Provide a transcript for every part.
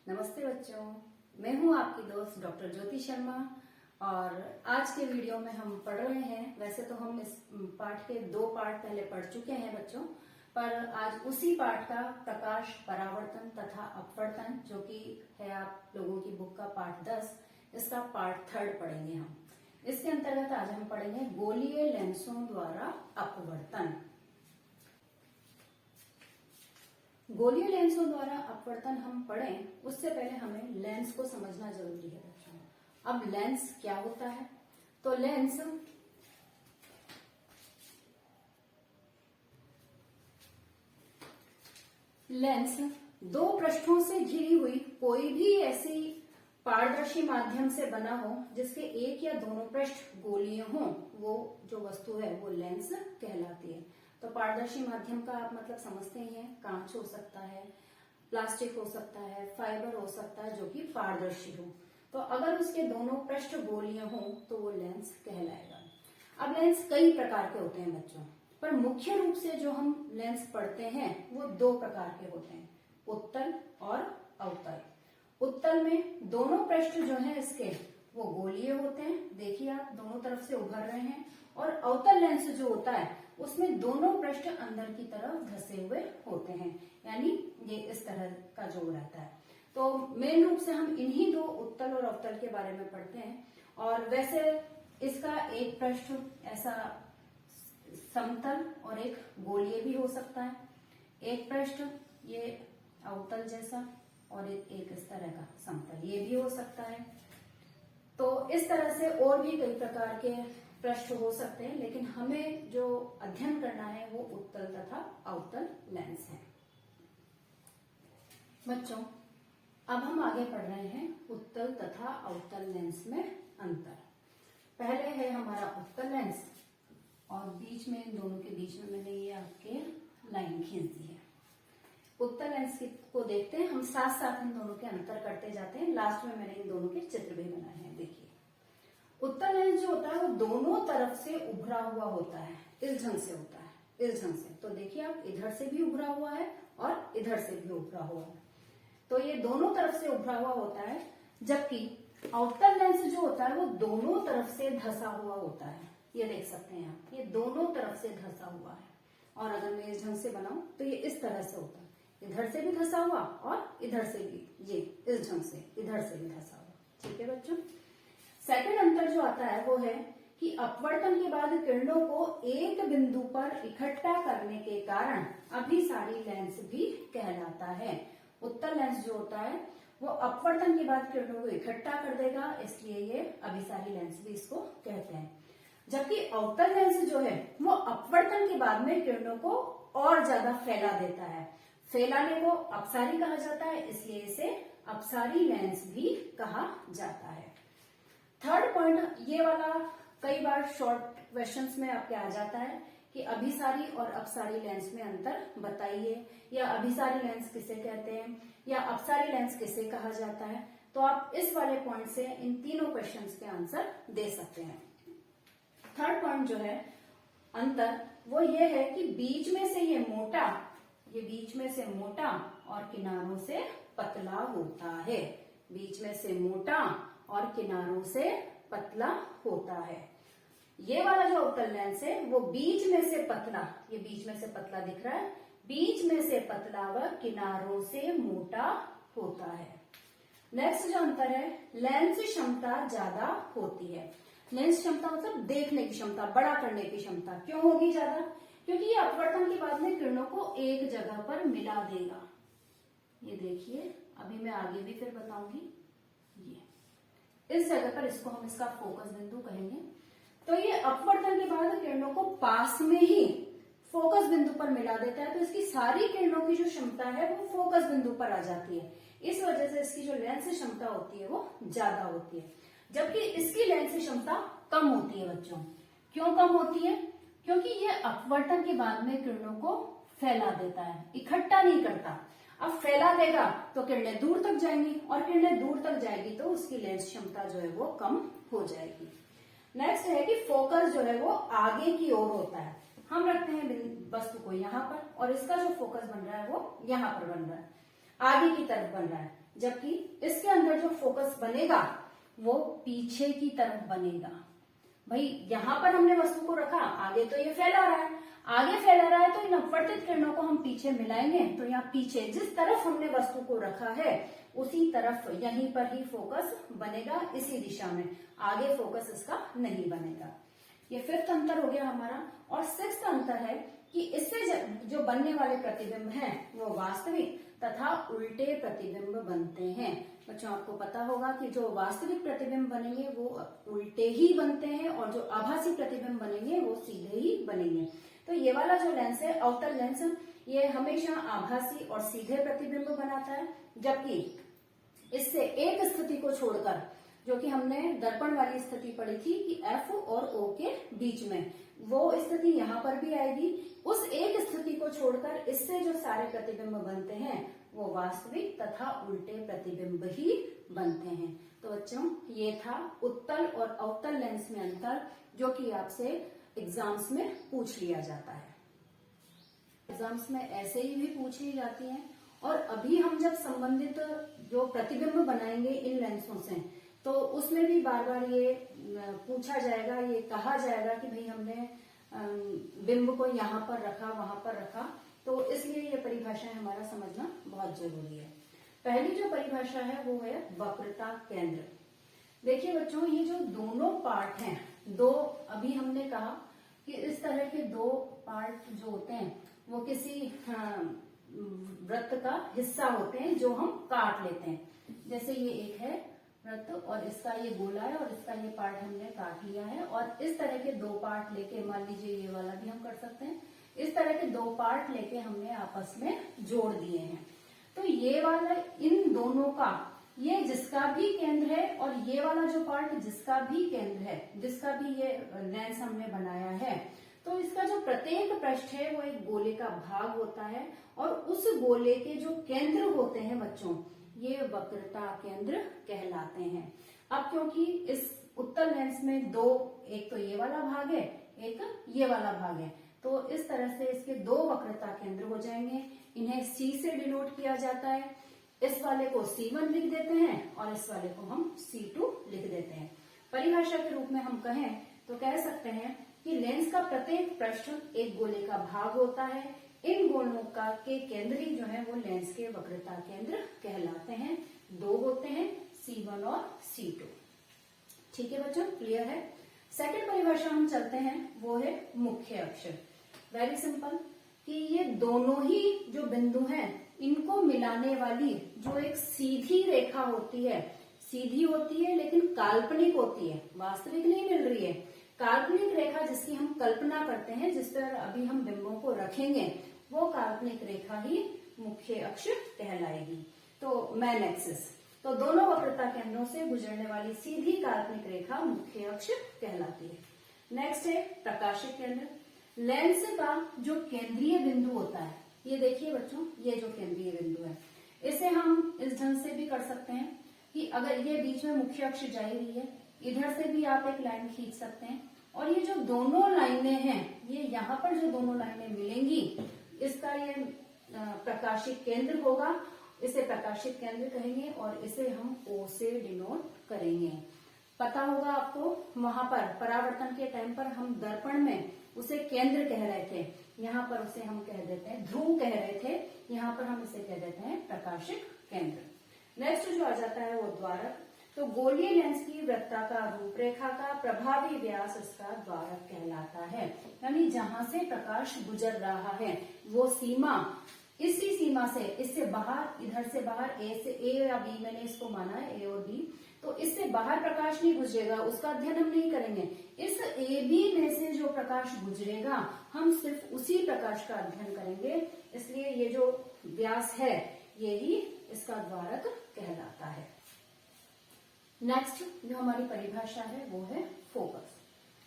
नमस्ते बच्चों, मैं हूं आपकी दोस्त डॉक्टर ज्योति शर्मा और आज के वीडियो में हम पढ़ रहे हैं। वैसे तो हम इस पाठ के 2 पार्ट पहले पढ़ चुके हैं बच्चों, पर आज उसी पाठ का प्रकाश, परावर्तन तथा अपवर्तन, जो कि है आप लोगों की बुक का पाठ 10, इसका पार्ट 3 पढ़ेंगे हम। इसके अंतर्गत आज हम पढ़ेंगे गोलीय लेंसों द्वारा अपवर्तन। गोलीय लेंसों द्वारा अपवर्तन हम पढ़ें उससे पहले हमें लेंस को समझना जरूरी है बच्चों। अब लेंस क्या होता है? तो लेंस 2 पृष्ठों से घिरी हुई कोई भी ऐसी पारदर्शी माध्यम से बना हो जिसके एक या दोनों पृष्ठ गोलीय हों, वो जो वस्तु है वो लेंस कहलाती है। तो पारदर्शी माध्यम का आप मतलब समझते ही हैं, कांच हो सकता है, प्लास्टिक हो सकता है, फाइबर हो सकता है जो कि पारदर्शी हो। तो अगर उसके दोनों पृष्ठ गोलीय हों तो वो लेंस कहलाएगा। अब लेंस कई प्रकार के होते हैं बच्चों, पर मुख्य रूप से जो हम लेंस पढ़ते हैं वो 2 प्रकार के होते हैं, उत्तल और अवतल। उत्तल में दोनों पृष्ठ जो है इसके वो गोलीय होते हैं, देखिए आप दोनों तरफ से उभर रहे हैं। और अवतल लेंस जो होता है उसमें दोनों पृष्ठ अंदर की तरफ धसे हुए होते हैं, यानी ये इस तरह का जो रहता है। तो मेन रूप से हम इन्हीं 2 उत्तल और अवतल के बारे में पढ़ते हैं। और वैसे इसका एक पृष्ठ ऐसा समतल और एक गोलीय भी हो सकता है, एक पृष्ठ ये अवतल जैसा और एक इस तरह का समतल ये भी हो सकता है। तो इस तरह से और भी कई प्रकार के पृष्ठ हो सकते हैं, लेकिन हमें जो अध्ययन करना है वो उत्तल तथा अवतल लेंस है। बच्चों, अब हम आगे पढ़ रहे हैं उत्तल तथा अवतल लेंस में अंतर। पहले है हमारा उत्तल लेंस और बीच में इन दोनों के बीच में मैंने ये आपके लाइन खींच दी है। उत्तल लेंस को देखते हैं, हम साथ साथ इन दोनों के अंतर करते जाते हैं। लास्ट में मैंने इन दोनों के चित्र भी बनाए हैं। देखिए, उत्तल लेंस जो होता है वो दोनों तरफ से उभरा हुआ होता है, इस ढंग से होता है, इस ढंग से। तो देखिए आप, इधर से भी उभरा हुआ है और इधर से भी उभरा हुआ है, तो ये दोनों तरफ से उभरा हुआ होता है। जबकि अवतल लेंस जो होता है वो दोनों तरफ से धसा हुआ होता है। ये देख सकते हैं आप, ये दोनों तरफ से धसा हुआ है। और अगर मैं इस ढंग से बनाऊं तो ये इस तरह से होता है, इधर से भी धसा हुआ और इधर से भी, ये इस ढंग से इधर से भी धसा हुआ। ठीक है बच्चों। सेकंड अंतर जो आता है वो है कि अपवर्तन के बाद किरणों को एक बिंदु पर इकट्ठा करने के कारण अभिसारी लेंस भी कहलाता है। उत्तल लेंस जो होता है वो अपवर्तन के बाद किरणों को इकट्ठा कर देगा, इसलिए ये अभिसारी लेंस भी इसको कहते हैं। जबकि अवतल लेंस जो है वो अपवर्तन के बाद में किरणों को और ज्यादा फैला देता है। फैलाने को अपसारी कहा जाता है, इसलिए इसे अपसारी लेंस भी कहा जाता है। थर्ड पॉइंट ये वाला कई बार शॉर्ट क्वेश्चंस में आपके आ जाता है कि अभिसारी और अपसारी लेंस में अंतर बताइए, या अभिसारी लेंस किसे कहते हैं, या अपसारी लेंस किसे कहा जाता है। तो आप इस वाले पॉइंट से इन तीनों क्वेश्चंस के आंसर दे सकते हैं। थर्ड पॉइंट जो है अंतर, वो ये है कि बीच में से ये मोटा, ये बीच में से मोटा और किनारों से पतला होता है। बीच में से मोटा और किनारों से पतला होता है। ये वाला जो उत्तल लेंस है वो बीच में से पतला, ये बीच में से पतला दिख रहा है, बीच में से पतला व किनारों से मोटा होता है। नेक्स्ट जो अंतर है, लेंस क्षमता ज्यादा होती है। लेंस क्षमता मतलब देखने की क्षमता, बड़ा करने की क्षमता। क्यों होगी ज्यादा? क्योंकि ये अपवर्तन के बाद में किरणों को एक जगह पर मिला देगा। ये देखिए, अभी मैं आगे भी फिर बताऊंगी। ये इस जगह पर, इसको हम इसका फोकस बिंदु कहेंगे। तो ये अपवर्तन के बाद किरणों को पास में ही फोकस बिंदु पर मिला देता है, तो इसकी सारी किरणों की जो क्षमता है वो फोकस बिंदु पर आ जाती है। इस वजह से इसकी जो लेंस क्षमता होती है वो ज्यादा होती है, जबकि इसकी लेंस क्षमता कम होती है बच्चों। क्यों कम होती है? क्योंकि ये अपवर्तन के बाद में किरणों को फैला देता है, इकट्ठा नहीं करता। अब फैला देगा तो किरणें दूर तक जाएंगी, और किरणें दूर तक जाएगी तो उसकी लेंस क्षमता जो है वो कम हो जाएगी। नेक्स्ट है कि फोकस जो है वो आगे की ओर होता है। हम रखते हैं वस्तु को यहाँ पर और इसका जो फोकस बन रहा है वो यहाँ पर बन रहा है, आगे की तरफ बन रहा है। जबकि इसके अंदर जो फोकस बनेगा वो पीछे की तरफ बनेगा। भाई यहाँ पर हमने वस्तु को रखा, आगे तो ये फैला रहा है, आगे फैला रहा है तो इन अपवर्तित किरणों को हम पीछे मिलाएंगे तो यहाँ पीछे जिस तरफ हमने वस्तु को रखा है उसी तरफ यहीं पर ही फोकस बनेगा, इसी दिशा में, आगे फोकस इसका नहीं बनेगा। ये फिफ्थ अंतर हो गया हमारा। और सिक्स्थ अंतर है कि इससे जो बनने वाले प्रतिबिंब हैं वो वास्तविक तथा उल्टे प्रतिबिंब बनते हैं। बच्चों आपको पता होगा कि जो वास्तविक प्रतिबिंब बनेंगे वो उल्टे ही बनते हैं और जो आभासी प्रतिबिंब बनेंगे वो सीधे ही बनेंगे। तो ये वाला जो लेंस है अवतल लेंस, ये हमेशा आभासी और सीधे प्रतिबिंब बनाता है, जबकि इससे एक स्थिति को छोड़कर, जो कि हमने दर्पण वाली स्थिति पढ़ी थी कि F और O के बीच में, वो स्थिति यहाँ पर भी आएगी। उस एक स्थिति को छोड़कर इससे जो सारे प्रतिबिंब बनते हैं वो वास्तविक तथा उल्टे प्रतिबिंब ही बनते हैं। तो बच्चों ये था उत्तल और अवतल लेंस में अंतर, जो कि आपसे एग्जाम्स में पूछ लिया जाता है। एग्जाम्स में ऐसे ही भी पूछ ली जाती हैं। और अभी हम जब संबंधित जो प्रतिबिंब बनाएंगे इन लेंसों से, तो उसमें भी बार बार ये पूछा जाएगा, ये कहा जाएगा कि भाई हमने बिंब को यहाँ पर रखा, वहां पर रखा, तो इसलिए ये परिभाषाएं हमारा समझना बहुत जरूरी है। पहली जो परिभाषा है वो है वक्रता केंद्र। देखिए बच्चों, ये जो दोनों पार्ट हैं, दो, अभी हमने कहा कि इस तरह के दो पार्ट जो होते हैं वो किसी वृत्त का हिस्सा होते हैं जो हम काट लेते हैं। जैसे ये एक है वृत्त और इसका ये गोला है और इसका ये पार्ट हमने काट लिया है, और इस तरह के दो पार्ट लेके, मान लीजिए ये वाला भी हम कर सकते हैं, इस तरह के दो पार्ट लेके हमने आपस में जोड़ दिए हैं। तो ये वाला इन दोनों का, ये जिसका भी केंद्र है और ये वाला जो पार्ट जिसका भी केंद्र है, जिसका भी ये लेंस हमने बनाया है, तो इसका जो प्रत्येक पृष्ठ है वो एक गोले का भाग होता है, और उस गोले के जो केंद्र होते हैं बच्चों, ये वक्रता केंद्र कहलाते हैं। अब क्योंकि इस उत्तल लेंस में दो, एक तो ये वाला भाग है, एक ये वाला भाग है, तो इस तरह से इसके दो वक्रता केंद्र हो जाएंगे। इन्हें C से डिनोट किया जाता है। इस वाले को C1 लिख देते हैं और इस वाले को हम C2 लिख देते हैं। परिभाषा के रूप में हम कहें तो कह सकते हैं कि लेंस का प्रत्येक पृष्ठ एक गोले का भाग होता है। इन गोलों का के केंद्र ही जो है वो लेंस के वक्रता केंद्र कहलाते हैं। दो होते हैं, C1 और C2। ठीक है बच्चों, क्लियर है। सेकंड परिभाषा हम चलते हैं, वो है मुख्य अक्ष। वेरी सिंपल, कि ये दोनों ही जो बिंदु हैं इनको मिलाने वाली जो एक सीधी रेखा होती है, सीधी होती है लेकिन काल्पनिक होती है, वास्तविक नहीं मिल रही है, काल्पनिक रेखा जिसकी हम कल्पना करते हैं, जिस पर अभी हम बिंबों को रखेंगे, वो काल्पनिक रेखा ही मुख्य अक्ष कहलाएगी। तो मेन एक्सिस, तो दोनों वक्रता केंद्रों से गुजरने वाली सीधी काल्पनिक रेखा मुख्य अक्ष कहलाती है। नेक्स्ट है प्रकाशिक केंद्र। लेंस का जो केंद्रीय बिंदु होता है, ये देखिए बच्चों, ये जो केंद्रीय बिंदु है, इसे हम इस ढंग से भी कर सकते हैं कि अगर ये बीच में मुख्य अक्ष जा रही है, इधर से भी आप एक लाइन खींच सकते हैं, और ये जो दोनों लाइनें हैं, ये यहाँ पर जो दोनों लाइनें मिलेंगी, इसका ये प्रकाशिक केंद्र होगा, इसे प्रकाशिक केंद्र कहेंगे, और इसे हम O से डिनोट करेंगे। पता होगा आपको, वहां पर परावर्तन के टाइम पर हम दर्पण में उसे केंद्र कह रहे थे, यहाँ पर उसे हम कह देते हैं ध्रुव कह रहे थे, यहाँ पर हम इसे कह देते हैं प्रकाशिक केंद्र। नेक्स्ट जो आ जाता है वो द्वारक। तो गोलीय लेंस की वृत्ताकार रूपरेखा का प्रभावी व्यास इसका द्वारक कहलाता है, यानी जहां से प्रकाश गुजर रहा है वो सीमा, इसी सीमा से, इससे बाहर, इधर से बाहर, ए या बी, मैंने इसको माना है ए और बी, तो इससे बाहर प्रकाश नहीं गुजरेगा, उसका अध्ययन हम नहीं करेंगे। इस ए बी में से जो प्रकाश गुजरेगा, हम सिर्फ उसी प्रकाश का अध्ययन करेंगे, इसलिए ये जो व्यास है यही इसका द्वारक कहलाता है। नेक्स्ट जो हमारी परिभाषा है वो है फोकस।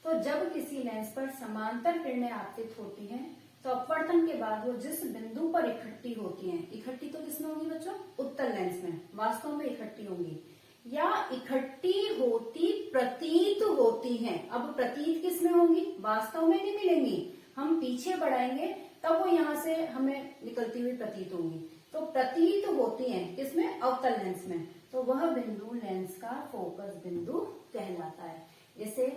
तो जब किसी लेंस पर समांतर किरणें आपतित होती हैं, तो अपवर्तन के बाद वो जिस बिंदु पर इकट्ठी होती हैं, इकट्ठी तो किसमें होंगी बच्चों? उत्तल लेंस में, वास्तव में इकट्ठी होंगी या इकट्ठी होती प्रतीत होती हैं। अब प्रतीत किसमें होंगी? वास्तव में नहीं मिलेंगी, हम पीछे बढ़ाएंगे तब वो यहाँ से हमें निकलती हुई प्रतीत होंगी। तो प्रतीत होती हैं किसमें? अवतल लेंस में, तो वह बिंदु लेंस का फोकस बिंदु कहलाता है। इसे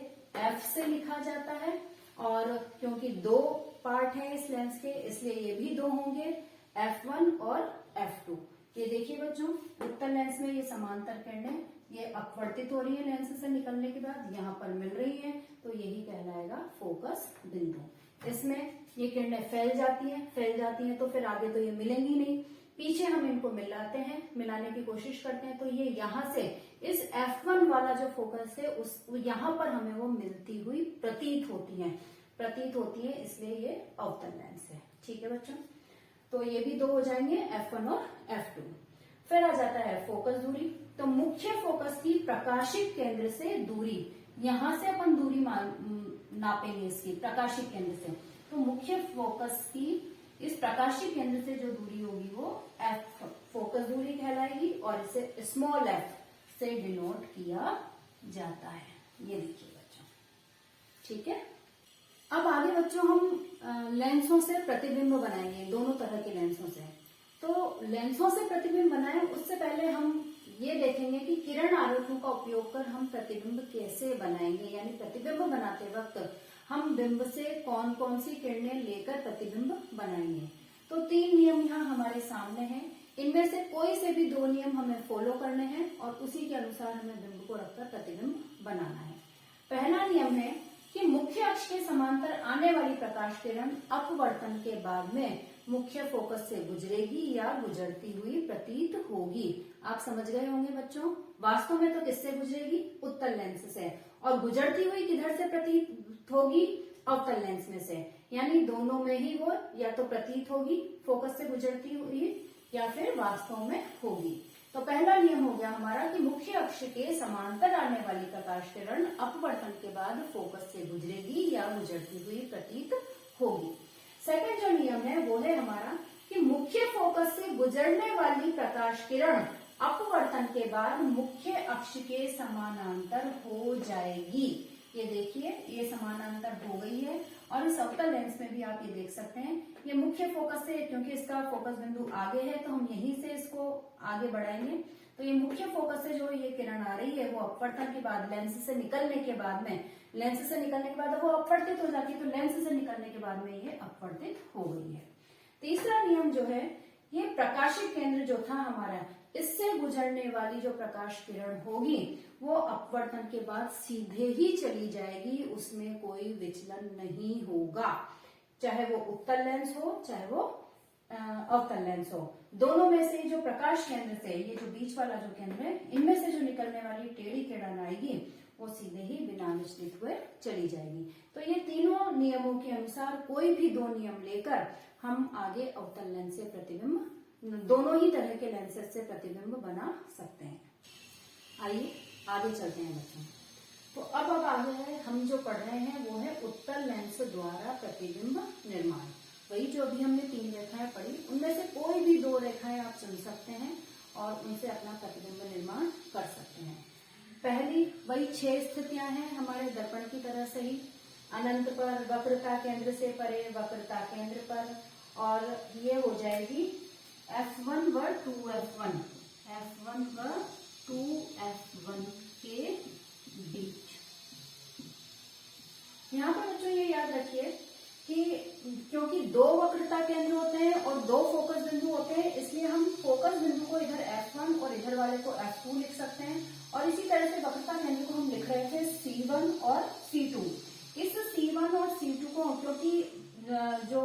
F से लिखा जाता है, और क्योंकि दो पार्ट है इस लेंस के, इसलिए ये भी दो होंगे, F1 और F2। ये देखिए बच्चों, उत्तल लेंस में ये समांतर किरणें ये अपवर्तित हो रही है लेंस से निकलने के बाद, यहाँ पर मिल रही है, तो यही कहलाएगा फोकस बिंदु। इसमें ये किरणें फैल जाती हैं तो फिर आगे तो ये मिलेंगी नहीं, पीछे हम इनको मिलाने की कोशिश करते हैं, तो ये यहाँ से इस F1 वाला जो फोकस है उस यहाँ पर हमें वो मिलती हुई प्रतीत होती है, इसलिए ये अवतल लेंस है। ठीक है बच्चों, तो ये भी दो हो जाएंगे, F1 और F2। फिर आ जाता है फोकस दूरी। तो मुख्य फोकस की प्रकाशिक केंद्र से दूरी, यहां से अपन दूरी नापेंगे इसकी प्रकाशिक केंद्र से, तो मुख्य फोकस की इस प्रकाशिक केंद्र से जो दूरी होगी वो F फोकस दूरी कहलाएगी, और इसे स्मॉल f से डिनोट किया जाता है। ये देखिए बच्चों, ठीक है। अब आगे बच्चों हम लेंसों से प्रतिबिंब बनाएंगे, दोनों तरह के लेंसों से। तो लेंसों से प्रतिबिंब बनाएं उससे पहले हम ये देखेंगे कि किरण आरेखों का उपयोग कर हम प्रतिबिंब कैसे बनाएंगे, यानी प्रतिबिंब बनाते वक्त हम बिंब से कौन कौन सी किरणें लेकर प्रतिबिंब बनाएंगे। तो 3 नियम यहाँ हमारे सामने हैं, इनमें से कोई से भी 2 नियम हमें फॉलो करने हैं और उसी के अनुसार हमें बिंब को रखकर प्रतिबिंब बनाना है। पहला नियम है कि मुख्य अक्ष के समांतर आने वाली प्रकाश किरण अपवर्तन के बाद में मुख्य फोकस से गुजरेगी या गुजरती हुई प्रतीत होगी। आप समझ गए होंगे बच्चों, वास्तव में तो किससे गुजरेगी, उत्तल लेंस से, और गुजरती हुई किधर से प्रतीत होगी, अवतल लेंस में से, यानी दोनों में ही वो या तो प्रतीत होगी फोकस से गुजरती हुई या फिर वास्तव में होगी। तो पहला नियम हो गया हमारा कि मुख्य अक्ष के समांतर आने वाली प्रकाश किरण अपवर्तन के बाद फोकस से गुजरेगी या गुजरती हुई प्रतीत होगी। सेकंड जो नियम है वो है हमारा कि मुख्य फोकस से गुजरने वाली प्रकाश किरण अपवर्तन के बाद मुख्य अक्ष के समानांतर हो जाएगी। ये देखिए, ये समानांतर हो गई है, और इस अवतल लेंस में भी आप ये देख सकते हैं, ये मुख्य फोकस से, क्योंकि इसका फोकस बिंदु आगे है तो हम यहीं से इसको आगे बढ़ाएंगे। तो ये मुख्य फोकस से जो ये किरण आ रही है वो अपवर्तन के बाद लेंस से निकलने के बाद वो अपवर्तित हो जाती है, तो लेंस से निकलने के बाद में ये अपवर्तित हो गई है। तीसरा नियम जो है, ये प्रकाशिक केंद्र जो था हमारा, इससे गुजरने वाली जो प्रकाश किरण होगी वो अपवर्तन के बाद सीधे ही चली जाएगी, उसमें कोई विचलन नहीं होगा, चाहे वो उत्तल लेंस हो चाहे वो अवतल लेंस हो। दोनों में से जो प्रकाश केंद्र से, ये जो बीच वाला जो केंद्र है, इनमें से जो निकलने वाली टेढ़ी किरण आएगी वो सीधे ही बिना विचलित हुए चली जाएगी। तो ये तीनों नियमों के अनुसार कोई भी 2 नियम लेकर हम आगे अवतल लेंस से प्रतिबिंब, दोनों ही तरह के लेंसेज से प्रतिबिंब बना सकते हैं। आइए आगे चलते हैं बच्चों। तो अब आगे है, हम जो पढ़ रहे हैं वो है उत्तल लेंस द्वारा प्रतिबिंब निर्माण। वही जो अभी हमने 3 रेखाएं पढ़ी, उनमें से कोई भी 2 रेखाएं आप चुन सकते हैं और उनसे अपना प्रतिबिंब निर्माण कर सकते हैं। पहली वही 6 स्थितियां हैं हमारे दर्पण की तरह से ही, अनंत पर, वक्रता केंद्र से परे, वक्रता केंद्र पर, और ये हो जाएगी F1 व 2F1, F1 व 2F1 के बीच। यहाँ पर बच्चों ये याद रखिए कि क्योंकि 2 वक्रता केंद्र होते हैं और 2 फोकस बिंदु होते हैं, इसलिए हम फोकस बिंदु को इधर F1 और इधर वाले को F2 लिख सकते हैं, और इसी तरह से वक्रता केंद्र को हम लिख रहे थे C1 और C2। इस C1 और C2 को, क्योंकि जो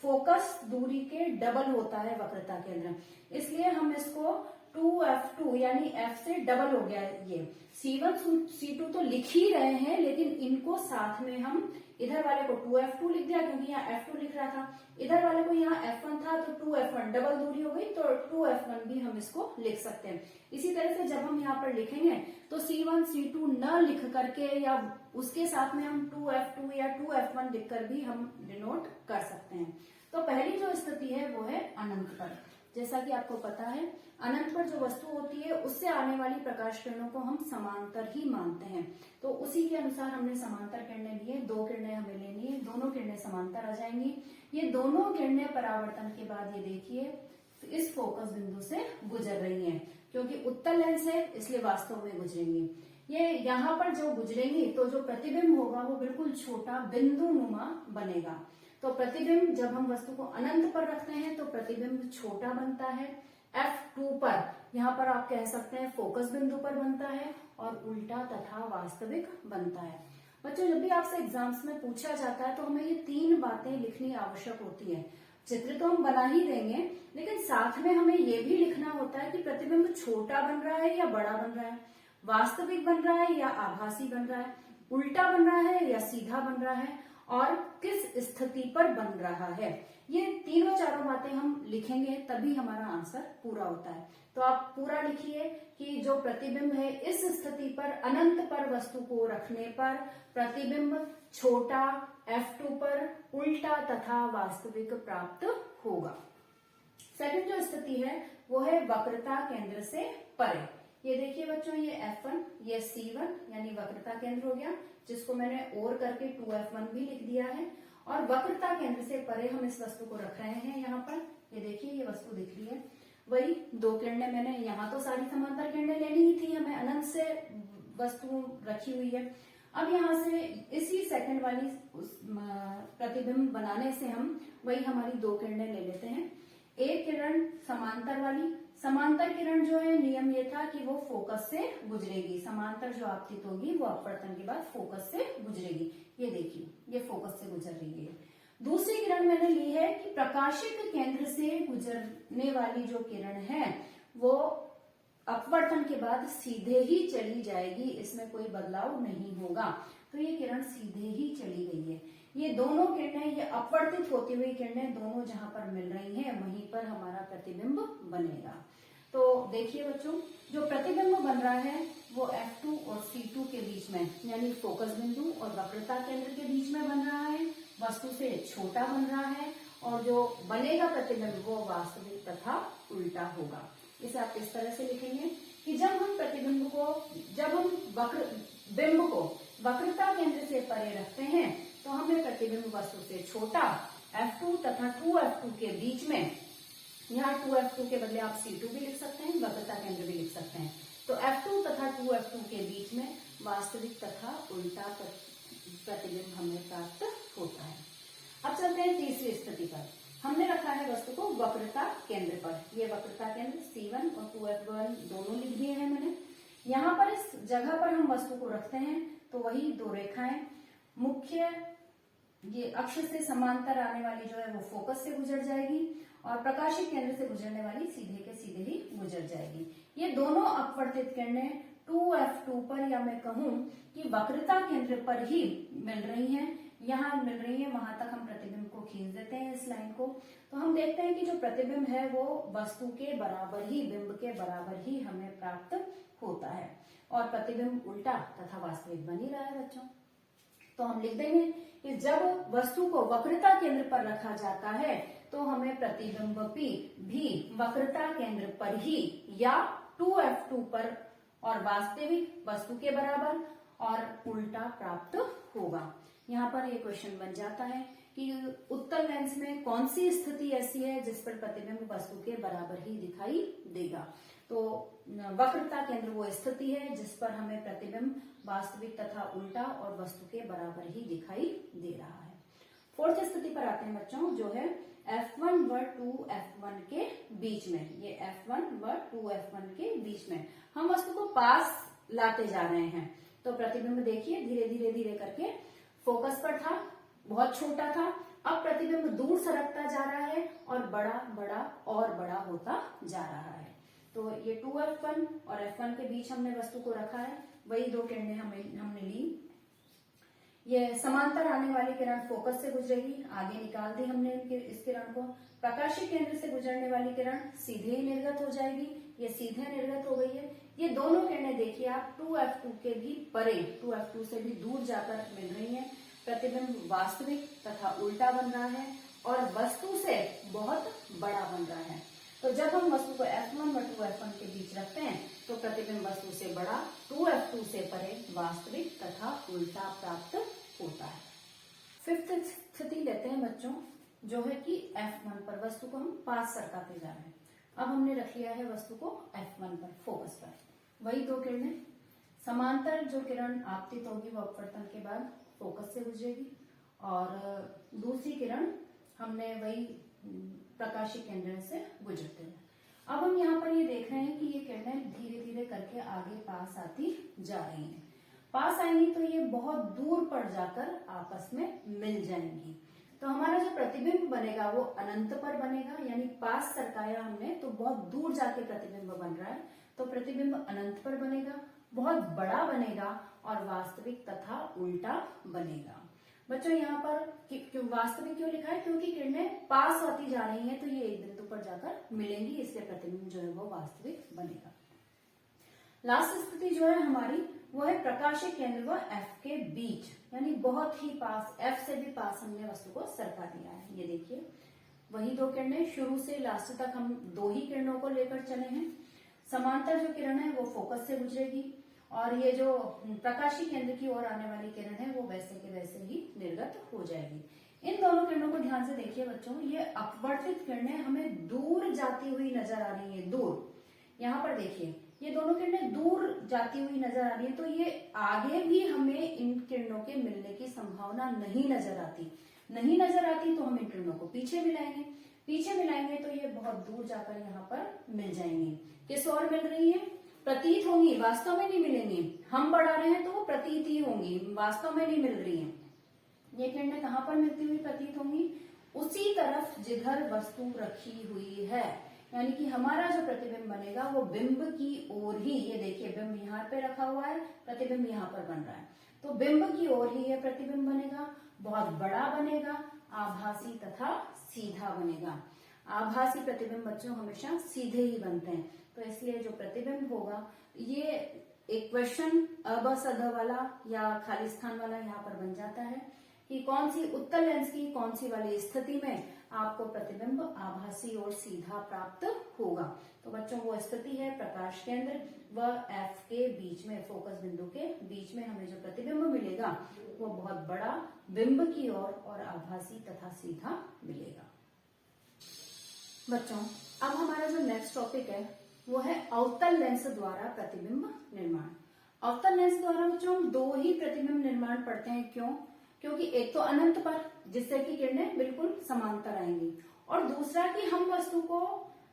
फोकस दूरी के डबल होता है वक्रता केंद्र, इसलिए हम इसको 2F2 यानी F से डबल हो गया ये। C1 C2 तो लिख ही रहे हैं, लेकिन इनको साथ में हम इधर वाले को 2F2 लिख दिया, क्योंकि यहाँ F2 लिख रहा था, इधर वाले को यहाँ F1 था तो 2F1 डबल दूरी हो गई, तो 2F1 भी हम इसको लिख सकते हैं। इसी तरह से जब हम यहाँ पर लिखेंगे तो C1 C2 न लिख करके या उसके साथ में हम 2F2 या 2F1 लिखकर भी हम डिनोट कर सकते हैं। तो पहली जो स्थिति है वो है अनंत पर। जैसा कि आपको पता है, अनंत पर जो वस्तु होती है उससे आने वाली प्रकाश किरणों को हम समांतर ही मानते हैं, तो उसी के अनुसार हमने समांतर किरणें लिए, 2 किरणें हमें लेनी है, दोनों किरणें समांतर आ जाएंगी। ये दोनों किरणें परावर्तन के बाद ये देखिए इस फोकस बिंदु से गुजर रही हैं, क्योंकि उत्तल लेंस है इसलिए वास्तव में गुजरेंगी। ये यहाँ पर जो गुजरेंगी तो जो प्रतिबिंब होगा वो बिल्कुल छोटा बिंदु नुमा बनेगा। तो प्रतिबिंब जब हम वस्तु को अनंत पर रखते हैं तो प्रतिबिंब छोटा बनता है। F2 पर, यहाँ पर आप कह सकते हैं फोकस बिंदु पर बनता है और उल्टा तथा वास्तविक बनता है। बच्चों जब भी आपसे एग्जाम्स में पूछा जाता है तो हमें ये 3 बातें लिखनी आवश्यक होती है। चित्र तो हम बना ही देंगे लेकिन साथ में हमें ये भी लिखना होता है कि प्रतिबिंब छोटा बन रहा है या बड़ा बन रहा है, वास्तविक बन रहा है या आभासी बन रहा है, उल्टा बन रहा है या सीधा बन रहा है और किस स्थिति पर बन रहा है। ये तीनों चारों बातें हम लिखेंगे तभी हमारा आंसर पूरा होता है। तो आप पूरा लिखिए कि जो प्रतिबिंब है इस स्थिति पर अनंत पर वस्तु को रखने पर प्रतिबिंब छोटा F2 पर उल्टा तथा वास्तविक प्राप्त होगा। सेकंड जो स्थिति है वो है वक्रता केंद्र से परे। ये देखिए बच्चों, ये F1, ये C1 यानी वक्रता केंद्र हो गया, जिसको मैंने और करके 2F1 भी लिख दिया है। और वक्रता केंद्र से परे हम इस वस्तु को रख रहे हैं यहाँ पर। ये देखिए ये वस्तु दिख रही है, वही 2 किरणें मैंने यहाँ तो सारी समांतर किरणें लेनी ही थी, हमें अनंत से वस्तु रखी हुई है। अब यहाँ से इसी सेकंड वाली प्रतिबिंब बनाने से हम वही हमारी 2 किरणें ले लेते हैं। एक किरण समांतर वाली, समांतर किरण जो है नियम ये था कि वो फोकस से गुजरेगी। समांतर जो आपतित होगी वो अपवर्तन के बाद फोकस से गुजरेगी। ये देखिए ये फोकस से गुजर रही है। दूसरी किरण मैंने ली है कि प्रकाशिक केंद्र से गुजरने वाली जो किरण है वो अपवर्तन के बाद सीधे ही चली जाएगी, इसमें कोई बदलाव नहीं होगा। तो ये किरण सीधे ही चली गई है। ये दोनों किरणें, ये अपवर्तित होती हुई किरणें दोनों जहां पर मिल रही हैं वहीं पर हमारा प्रतिबिंब बनेगा। तो देखिए बच्चों, जो प्रतिबिंब बन रहा है वो F2 और C2 के बीच में यानी फोकस बिंदु और वक्रता केंद्र के बीच में बन रहा है, वस्तु से छोटा बन रहा है और जो बनेगा प्रतिबिंब वो वास्तविक तथा उल्टा होगा। इसे आप इस तरह से लिखेंगे कि जब हम प्रतिबिंब को, जब हम बिंब को वक्रता केंद्र से परे रखते हैं तो हमें प्रतिबिंब वस्तु से छोटा F2 तथा 2F2 के बीच में, यहाँ 2F2 के बदले आप C2 भी लिख सकते हैं, वक्रता केंद्र भी लिख सकते हैं। तो F2 तथा 2F2 के बीच में वास्तविक तथा उल्टा प्रतिबिंब हमें प्राप्त होता है। अब चलते हैं तीसरी स्थिति पर। हमने रखा है वस्तु को वक्रता केंद्र पर। ये वक्रता केंद्र C1 और 2F1 दोनों लिख दिए हैं मैंने। यहाँ पर इस जगह पर हम वस्तु को रखते हैं तो वही 2 रेखाएं मुख्य ये अक्ष से समांतर आने वाली जो है वो फोकस से गुजर जाएगी और प्रकाशिक केंद्र से गुजरने वाली सीधे के सीधे ही गुजर जाएगी। ये दोनों अपवर्तित किरणें 2F2 पर, या मैं कहूं कि वक्रता केंद्र पर ही मिल रही हैं, यहाँ मिल रही है, वहां तक हम प्रतिबिंब को खींच देते हैं इस लाइन को। तो हम देखते हैं कि जो प्रतिबिंब है वो वस्तु के बराबर ही, बिंब के बराबर ही हमें प्राप्त होता है और प्रतिबिंब उल्टा तथा वास्तविक बन ही रहा है बच्चों। तो हम लिख देंगे कि जब वस्तु को वक्रता केंद्र पर रखा जाता है तो हमें प्रतिबिंब भी वक्रता केंद्र पर ही या 2F2 पर और वास्तविक वस्तु के बराबर और उल्टा प्राप्त होगा। यहाँ पर ये क्वेश्चन बन जाता है कि उत्तल लेंस में कौन सी स्थिति ऐसी है जिस पर प्रतिबिंब वस्तु के बराबर ही दिखाई देगा। तो वक्रता केंद्र वो स्थिति है जिस पर हमें प्रतिबिंब वास्तविक तथा उल्टा और वस्तु के बराबर ही दिखाई दे रहा है। फोर्थ स्थिति पर आते हैं बच्चों, जो है F1 व 2F1 के बीच में। ये F1 व 2F1 के बीच में हम वस्तु को पास लाते जा रहे हैं। तो प्रतिबिंब देखिए धीरे धीरे धीरे करके फोकस पर था, बहुत छोटा था, अब प्रतिबिंब दूर सरकता जा रहा है और बड़ा बड़ा और बड़ा होता जा रहा है। तो ये 2F1 और F1 के बीच हमने वस्तु को रखा है, वही 2 किरणें हमने ली। ये समांतर आने वाली किरण फोकस से गुजरेगी, आगे निकाल दी हमने इस किरण को। प्रकाशिक केंद्र से गुजरने वाली किरण सीधे ही निर्गत हो जाएगी, ये सीधे निर्गत हो गई है। ये दोनों किरणें देखिए आप 2F2 के भी परे, 2F2 से भी दूर जाकर मिल रही हैं। प्रतिबिंब वास्तविक तथा उल्टा बन रहा है और वस्तु से बहुत बड़ा बन रहा है। तो जब हम वस्तु को F1 व 2F1 के बीच रखते हैं तो प्रतिबिंब वस्तु से बड़ा, 2F2 से परे वास्तविक तथा उल्टा प्राप्त होता है। फिफ्थ स्थिति लेते हैं बच्चों, जो है कि F1 पर वस्तु को हम पास सरकाते जा रहे हैं। अब हमने रख लिया है वस्तु को F1 पर, फोकस पर। वही दो किरणें, समांतर जो किरण आपतित होगी वो अपवर्तन के बाद फोकस से गुजरेगी, और दूसरी किरण हमने वही प्रकाशीय केंद्र से गुजरते हुए। अब हम यहाँ पर ये देख रहे हैं कि ये किरणें धीरे धीरे करके आगे पास आती जा रही हैं। पास आएंगी तो ये बहुत दूर पर जाकर आपस में मिल जाएंगी। तो हमारा जो प्रतिबिंब बनेगा वो अनंत पर बनेगा, यानी पास सरकाया हमने तो बहुत दूर जाके प्रतिबिंब बन रहा है, तो प्रतिबिंब अनंत पर बनेगा, बहुत बड़ा बनेगा और वास्तविक तथा उल्टा बनेगा। बच्चों यहाँ पर वास्तविक क्यों लिखा है? क्योंकि किरणें पास आती जा रही हैं तो ये एक बिंदु पर जाकर मिलेंगी, इसलिए प्रतिबिंब जो है वो वास्तविक बनेगा। लास्ट स्थिति जो है हमारी वो है प्रकाशीय केंद्र व F के बीच, यानी बहुत ही पास, F से भी पास हमने वस्तु को सरका दिया है। ये देखिए वही दो किरणें, शुरू से लास्ट तक हम दो ही किरणों को लेकर चले हैं। समांतर जो किरण है वो फोकस से गुजरेगी, और ये जो प्रकाशीय केंद्र की ओर आने वाली किरण है वो वैसे के वैसे ही निर्गत हो जाएगी। इन दोनों किरणों को ध्यान से देखिए बच्चों, ये अपवर्तित किरणें हमें दूर जाती हुई नजर आ रही है, दूर। यहाँ पर देखिए ये दोनों किरणें दूर जाती हुई नजर आ रही है, तो ये आगे भी हमें इन किरणों के मिलने की संभावना नहीं नजर आती। नहीं नजर आती तो हम इन किरणों को पीछे मिलाएंगे, पीछे मिलाएंगे तो ये बहुत दूर जाकर यहाँ पर मिल जाएंगी। किस ओर मिल रही है? प्रतीत होंगी, वास्तव में नहीं मिलेंगी। हम बढ़ा रहे हैं तो वो प्रतीत ही होंगी, वास्तव में नहीं मिल रही है। ये किरणें कहाँ पर मिलती हुई प्रतीत होंगी? उसी तरफ जिधर वस्तु रखी हुई है, यानी कि हमारा जो प्रतिबिंब बनेगा वो बिंब की ओर ही, ये देखिए बिंब यहाँ पे रखा हुआ है, प्रतिबिंब यहाँ पर बन रहा है, तो बिंब की ओर ही ये प्रतिबिंब बनेगा, बहुत बड़ा बनेगा, आभासी तथा सीधा बनेगा। आभासी प्रतिबिंब बच्चों हमेशा सीधे ही बनते हैं, तो इसलिए जो प्रतिबिंब होगा ये एक क्वेश्चन अबसध वाला या खाली स्थान वाला यहाँ पर बन जाता है कि कौन सी उत्तल लेंस की कौन सी वाली स्थिति में आपको प्रतिबिंब आभासी और सीधा प्राप्त होगा। तो बच्चों वो स्थिति है प्रकाश केंद्र व F के बीच में, फोकस बिंदु के बीच में हमें जो प्रतिबिंब मिलेगा वो बहुत बड़ा बिंब की ओर और आभासी तथा सीधा मिलेगा। बच्चों अब हमारा जो नेक्स्ट टॉपिक है वो है अवतल लेंस द्वारा प्रतिबिंब निर्माण। अवतल लेंस द्वारा बच्चों हम दो ही प्रतिबिंब निर्माण पढ़ते हैं। क्यों? क्योंकि एक तो अनंत पर, जिससे कि किरणें बिल्कुल समांतर आएंगी, और दूसरा कि हम वस्तु को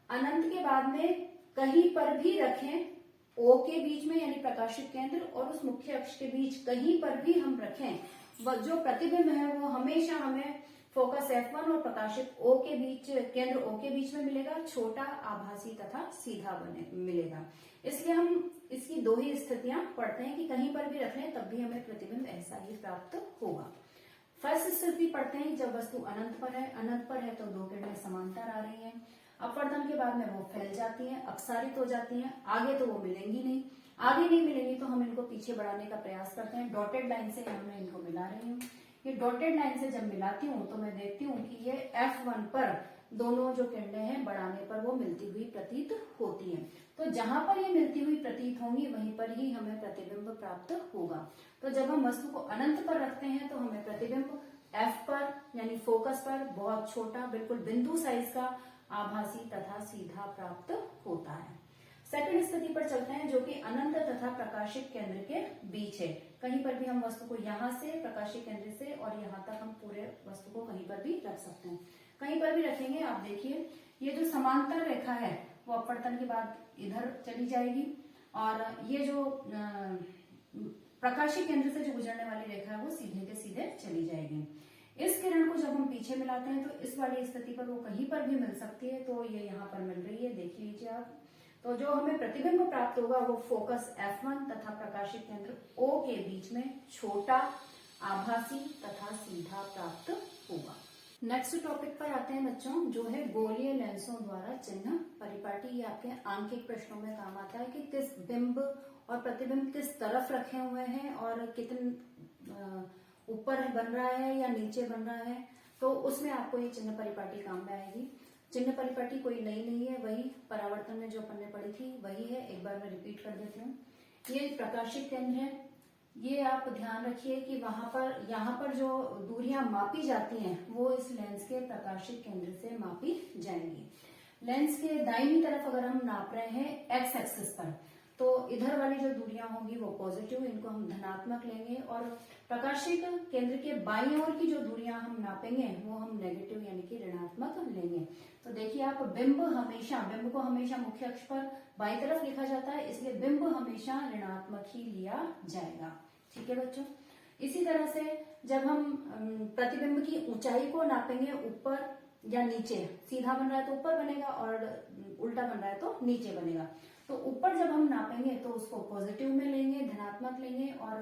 अनंत के बाद में कहीं पर भी रखें, O के बीच में यानी प्रकाशित केंद्र और उस मुख्य अक्ष के बीच कहीं पर भी हम रखें, जो प्रतिबिंब है वो हमेशा हमें फोकस F1 और प्रकाशित O के बीच, केंद्र O के बीच में मिलेगा, छोटा, आभासी तथा सीधा मिलेगा। इसलिए हम इसकी दो ही स्थितियां पढ़ते हैं कि कहीं पर भी रख लें तब भी हमें प्रतिबिंब ऐसा ही प्राप्त होगा। फर्स्ट स्थिति पढ़ते हैं जब वस्तु अनंत पर है। अनंत पर है तो दो किरणें समांतर आ रही हैं, अपवर्तन के बाद में वो फैल जाती हैं, अपसारित हो जाती हैं, आगे तो वो मिलेंगी नहीं। आगे नहीं मिलेंगी तो हम इनको पीछे बढ़ाने का प्रयास करते हैं। डॉटेड लाइन से मैं इनको मिला रही हूँ। ये डॉटेड लाइन से जब मिलाती हूँ तो मैं देखती हूँ कि ये F1 पर दोनों जो किरणें हैं बढ़ाने पर वो मिलती हुई प्रतीत होती हैं। तो जहां पर ये मिलती हुई प्रतीत होंगी वहीं पर ही हमें प्रतिबिंब प्राप्त होगा। तो जब हम वस्तु को अनंत पर रखते हैं तो हमें प्रतिबिंब F पर यानी फोकस पर बहुत छोटा, बिल्कुल बिंदु साइज का, आभासी तथा सीधा प्राप्त होता है। सेकंड स्थिति पर चलते हैं जो कि अनंत तथा प्रकाशित केंद्र के बीच है। कहीं पर भी हम वस्तु को यहाँ से, प्रकाशित केंद्र से और यहाँ तक हम पूरे वस्तु को कहीं पर भी रख सकते हैं। कहीं पर भी रखेंगे, आप देखिए ये जो समांतर रेखा है वो अपवर्तन के बाद इधर चली जाएगी, और ये जो प्रकाशित केंद्र से जो गुजरने वाली रेखा है वो सीधे के सीधे चली जाएगी। इस किरण को जब हम पीछे मिलाते हैं तो इस वाली स्थिति पर वो कहीं पर भी मिल सकती है, तो ये यहाँ पर मिल रही है, देख लीजिए आप। तो जो हमें प्रतिबिंब प्राप्त होगा वो फोकस F1 तथा प्रकाशित केंद्र O के बीच में छोटा, आभासी तथा सीधा प्राप्त होगा। नेक्स्ट टॉपिक पर आते हैं बच्चों, जो है गोलीय लेंसों द्वारा चिन्ह परिपाटी। ये आपके आंकिक प्रश्नों में काम आता है कि किस बिंब और प्रतिबिंब किस तरफ रखे हुए हैं और कितने ऊपर बन रहा है या नीचे बन रहा है, तो उसमें आपको ये चिन्ह परिपाटी काम में आएगी। चिन्ह परिपाटी कोई नई नहीं है, वही परावर्तन में जो अपन ने पढ़ी थी वही है। एक बार मैं रिपीट कर देती हूँ। ये प्रकाशित केंद्र है, ये आप ध्यान रखिए कि वहां पर, यहाँ पर जो दूरियां मापी जाती हैं वो इस लेंस के प्रकाशित केंद्र से मापी जाएंगी। लेंस के दाहिनी तरफ अगर हम नाप रहे हैं एक्स एक्सिस पर, तो इधर वाली जो दूरियां होंगी वो पॉजिटिव, इनको हम धनात्मक लेंगे, और प्रकाशिक केंद्र के बाईं ओर की जो दूरियां हम नापेंगे वो हम नेगेटिव यानी कि ऋणात्मक लेंगे। तो देखिए आप, बिंब को हमेशा मुख्य अक्ष पर बाईं तरफ लिखा जाता है, इसलिए बिंब हमेशा ऋणात्मक ही लिया जाएगा। ठीक है बच्चों। इसी तरह से जब हम प्रतिबिंब की ऊंचाई को नापेंगे, ऊपर या नीचे, सीधा बन रहा है तो ऊपर बनेगा और उल्टा बन रहा है तो नीचे बनेगा। तो ऊपर जब हम नापेंगे तो उसको पॉजिटिव में लेंगे, धनात्मक लेंगे, और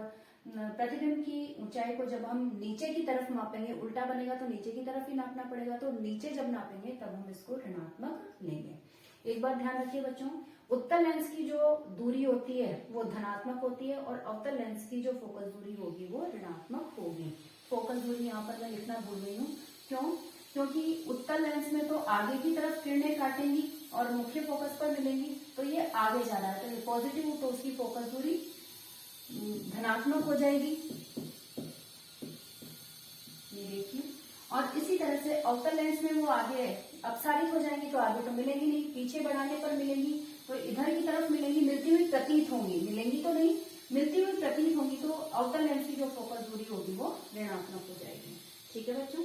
प्रतिबिंब की ऊंचाई को जब हम नीचे की तरफ मापेंगे, उल्टा बनेगा तो नीचे की तरफ ही नापना पड़ेगा, तो नीचे जब नापेंगे तब हम इसको ऋणात्मक लेंगे। एक बात ध्यान रखिए बच्चों, उत्तल लेंस की जो दूरी होती है वो धनात्मक होती है, और अवतल लेंस की जो फोकस दूरी होगी वो ऋणात्मक होगी। फोकस दूरी यहाँ पर मैं लिखना भूल गई हूँ, क्यों? क्योंकि उत्तल लेंस में तो आगे की तरफ किरणें काटेंगी और मुख्य फोकस पर मिलेंगी, तो ये आगे जा रहा है, तो ये पॉजिटिव, तो उसकी फोकस दूरी धनात्मक हो जाएगी, ये देखिए। और इसी तरह से अवतल लेंस में वो आगे अपसारित हो जाएंगी, तो आगे तो मिलेंगी नहीं, पीछे बढ़ाने पर मिलेंगी, तो इधर की तरफ मिलेंगी, मिलती हुई प्रतीत होंगी, मिलेंगी तो नहीं, मिलती हुई प्रतीत होंगी, तो अवतल लेंस की जो फोकस दूरी होगी वो ऋणात्मक हो जाएगी। ठीक है बच्चों,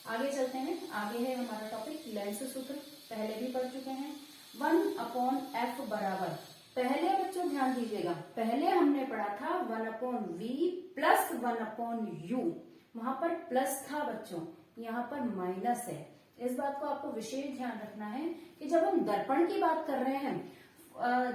आगे चलते हैं। आगे है हमारा टॉपिक लेंस सूत्र, पहले भी पढ़ चुके हैं। 1/f बराबर, पहले बच्चों ध्यान दीजिएगा, पहले हमने पढ़ा था 1/v प्लस 1/u, वहां पर प्लस था बच्चों, यहाँ पर माइनस है। इस बात को आपको विशेष ध्यान रखना है कि जब हम दर्पण की बात कर रहे हैं,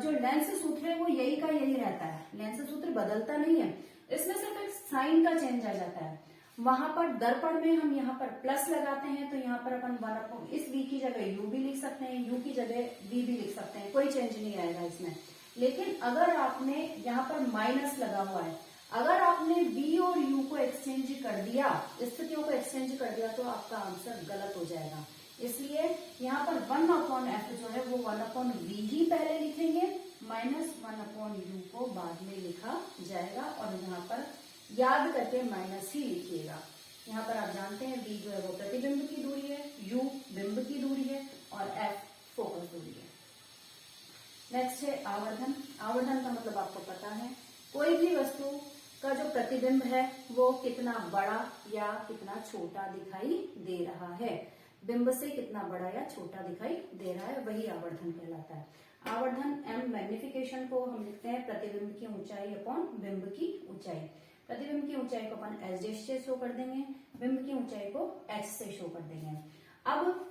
जो लेंस सूत्र है वो यही का यही रहता है, लेंस सूत्र बदलता नहीं है, इसमें सिर्फ एक साइन का चेंज आ जाता है। वहां पर दर्पण में हम यहाँ पर प्लस लगाते हैं, तो यहाँ पर अपन 1/, इस v की जगह u भी लिख सकते हैं, u की जगह v भी लिख सकते हैं, कोई चेंज नहीं आएगा इसमें। लेकिन अगर आपने यहाँ पर माइनस लगा हुआ है, अगर आपने v और u को एक्सचेंज कर दिया, स्थितियों को एक्सचेंज कर दिया, तो आपका आंसर गलत हो जाएगा। इसलिए यहाँ पर 1/f जो है वो 1/v ही पहले लिखेंगे, माइनस 1/u को बाद में लिखा जाएगा, और यहाँ पर याद करके माइनस ही लिखिएगा। यहाँ पर आप जानते हैं v जो है वो प्रतिबिंब की दूरी है, u बिंब की दूरी है, और f फोकस दूरी है। नेक्स्ट है आवर्धन। आवर्धन का मतलब आपको पता है, कोई भी वस्तु का जो प्रतिबिंब है वो कितना बड़ा या कितना छोटा दिखाई दे रहा है, बिंब से कितना बड़ा या छोटा दिखाई दे रहा है, वही आवर्धन कहलाता है। आवर्धन m मैग्निफिकेशन को हम लिखते हैं प्रतिबिंब की ऊंचाई अपॉन बिंब की ऊंचाई। प्रतिबिंब की ऊंचाई को अपन एच डैश से शो कर देंगे, बिंब की ऊंचाई को h से शो कर देंगे। अब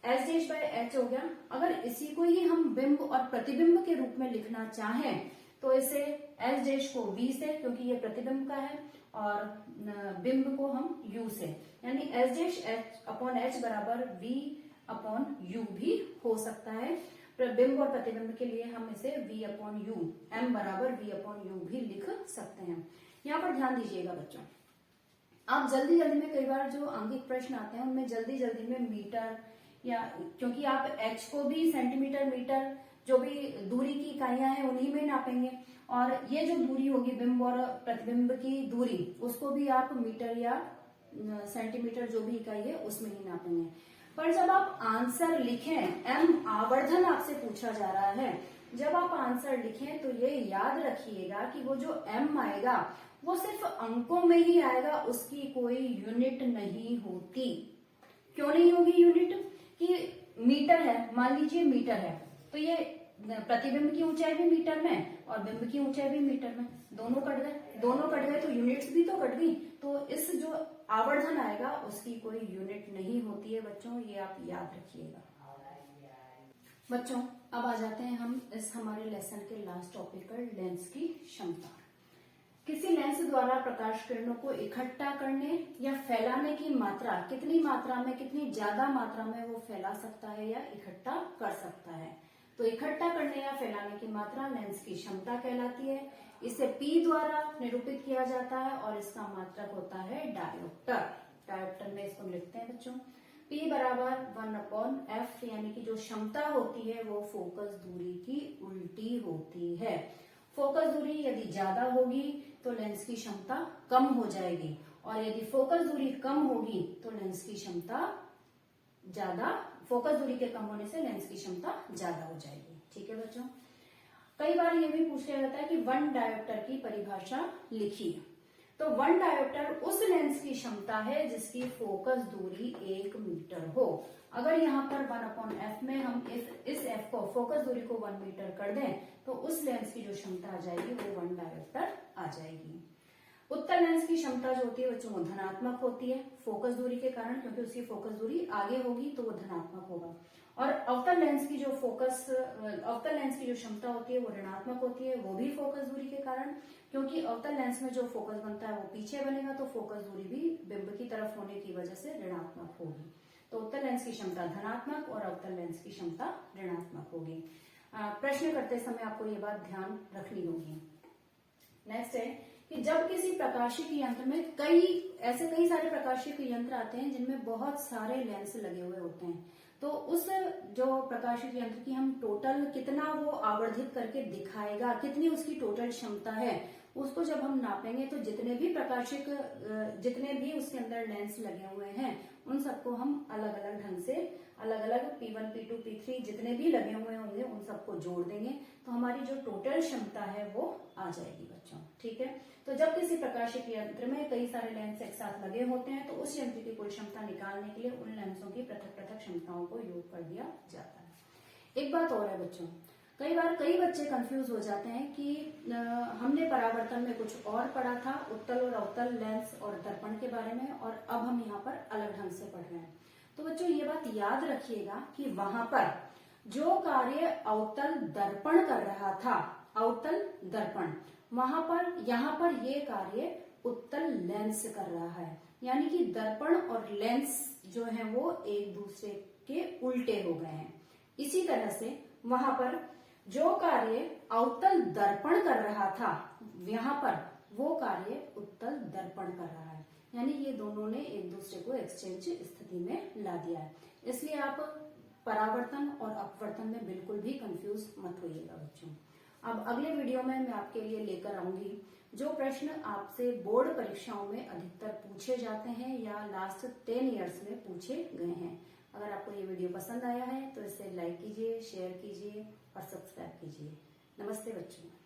एच डैश बाय एच हो गया। अगर इसी को ही हम बिंब और प्रतिबिंब के रूप में लिखना चाहें तो इसे एच डैश को v से, क्योंकि ये प्रतिबिंब का है, और बिंब को हम u से, यानी एच डैश अपॉन एच बराबर v अपॉन u भी हो सकता है। बिंब और प्रतिबिंब के लिए हम इसे v अपॉन u, m बराबर v अपॉन u भी लिख सकते हैं। यहाँ पर ध्यान दीजिएगा बच्चों, आप जल्दी जल्दी में कई बार जो आंगिक प्रश्न आते हैं उनमें जल्दी जल्दी में मीटर, या क्योंकि आप h को भी सेंटीमीटर, मीटर, जो भी दूरी की इकाइयां हैं उन्हीं में नापेंगे, और ये जो दूरी होगी बिंब और प्रतिबिंब की दूरी, उसको भी आप मीटर या सेंटीमीटर जो भी इकाई है उसमें ही नापेंगे। पर जब आप आंसर लिखें, m आवर्धन आपसे पूछा जा रहा है, जब आप आंसर लिखें तो ये याद रखिएगा कि वो जो m आएगा वो सिर्फ अंकों में ही आएगा, उसकी कोई यूनिट नहीं होती। क्यों नहीं होगी यूनिट? कि मीटर है, मान लीजिए मीटर है, तो ये प्रतिबिंब की ऊंचाई भी मीटर में और बिंब की ऊंचाई भी मीटर में, दोनों कट गए तो यूनिट्स भी तो कट गई। तो इस जो आवर्धन आएगा उसकी कोई यूनिट नहीं होती है बच्चों, ये आप याद रखिएगा। बच्चों अब आ जाते हैं हम इस हमारे लेसन के लास्ट टॉपिक पर, लेंस की क्षमता। किसी लेंस द्वारा प्रकाश किरणों को इकट्ठा करने या फैलाने की मात्रा, कितनी मात्रा में, कितनी ज्यादा मात्रा में वो फैला सकता है या इकट्ठा कर सकता है। तो इकट्ठा करने या फैलाने की मात्रा लेंस की क्षमता कहलाती है। इसे P द्वारा निरूपित किया जाता है और इसका मात्रक होता है डायोप्टर। डायोप्टर में इसको लिखते हैं बच्चों, P बराबर 1/f, यानी कि जो क्षमता होती है वो फोकस दूरी की उल्टी होती है। फोकस दूरी यदि ज्यादा होगी तो लेंस की क्षमता कम हो जाएगी, और यदि फोकस दूरी कम होगी तो लेंस की क्षमता ज्यादा, फोकस दूरी के कम होने से लेंस की क्षमता ज्यादा हो जाएगी। ठीक है बच्चों, कई बार ये भी पूछ लिया जाता है कि वन डायोप्टर की परिभाषा लिखिए। तो वन डायोप्टर उस लेंस की क्षमता है जिसकी फोकस दूरी 1 मीटर हो। अगर यहाँ पर 1/f में हम इस f को फोकस दूरी को 1 मीटर कर दें तो उस लेंस की जो क्षमता आ जाएगी वो वन डायोप्टर आ जाएगी। उत्तल लेंस की क्षमता जो होती है बच्चों वो धनात्मक होती है फोकस दूरी के कारण, क्योंकि उसकी फोकस दूरी आगे होगी तो वो धनात्मक होगा। और अवतल लेंस की जो क्षमता होती है वो ऋणात्मक होती है, वो भी फोकस दूरी के कारण, क्योंकि अवतल लेंस में जो फोकस बनता है वो पीछे बनेगा तो फोकस दूरी भी बिंब की तरफ होने की वजह से ऋणात्मक होगी। तो उत्तल लेंस की क्षमता धनात्मक और अवतल लेंस की क्षमता ऋणात्मक होगी। प्रश्न करते समय आपको ये बात ध्यान रखनी होगी। नेक्स्ट है कि जब किसी प्रकाशिक यंत्र में कई सारे प्रकाशिक यंत्र आते हैं जिनमें बहुत सारे लेंस लगे हुए होते हैं, तो उस जो प्रकाशिक यंत्र की हम टोटल कितना वो आवर्धित करके दिखाएगा, कितनी उसकी टोटल क्षमता है, उसको जब हम नापेंगे तो जितने भी उसके अंदर लेंस लगे हुए हैं उन सबको हम अलग अलग ढंग से अलग अलग P1, P2, P3 जितने भी लगे हुए होंगे उन सबको जोड़ देंगे तो हमारी जो टोटल क्षमता है वो आ जाएगी बच्चों। ठीक है, तो जब किसी प्रकाशिक यंत्र में कई सारे लेंस एक साथ लगे होते हैं तो उस यंत्र की कुल क्षमता निकालने के लिए उन लेंसों की पृथक पृथक क्षमताओं को योग कर दिया जाता है। एक बात और है बच्चों, कई बार कई बच्चे कंफ्यूज हो जाते हैं कि हमने परावर्तन में कुछ और पढ़ा था, उत्तल और अवतल लेंस और दर्पण के बारे में, और अब हम यहाँ पर अलग ढंग से पढ़ रहे हैं। तो बच्चों ये बात याद रखिएगा कि वहां पर जो कार्य अवतल दर्पण कर रहा था, अवतल दर्पण, वहां पर यहाँ पर ये कार्य उत्तल लेंस कर रहा है, यानी कि दर्पण और लेंस जो है वो एक दूसरे के उल्टे हो गए हैं। इसी तरह से वहां पर जो कार्य अवतल दर्पण कर रहा था यहाँ पर वो कार्य उत्तल दर्पण कर रहा है, यानी ये दोनों ने एक दूसरे को एक्सचेंज स्थिति में ला दिया है। इसलिए आप परावर्तन और अपवर्तन में बिल्कुल भी कंफ्यूज मत होइएगा बच्चों। अब अगले वीडियो में मैं आपके लिए लेकर आऊंगी जो प्रश्न आपसे बोर्ड परीक्षाओं में अधिकतर पूछे जाते हैं या लास्ट 10 इयर्स में पूछे गए हैं। अगर आपको ये वीडियो पसंद आया है तो इसे लाइक कीजिए, शेयर कीजिए और सब्सक्राइब कीजिए। नमस्ते बच्चों।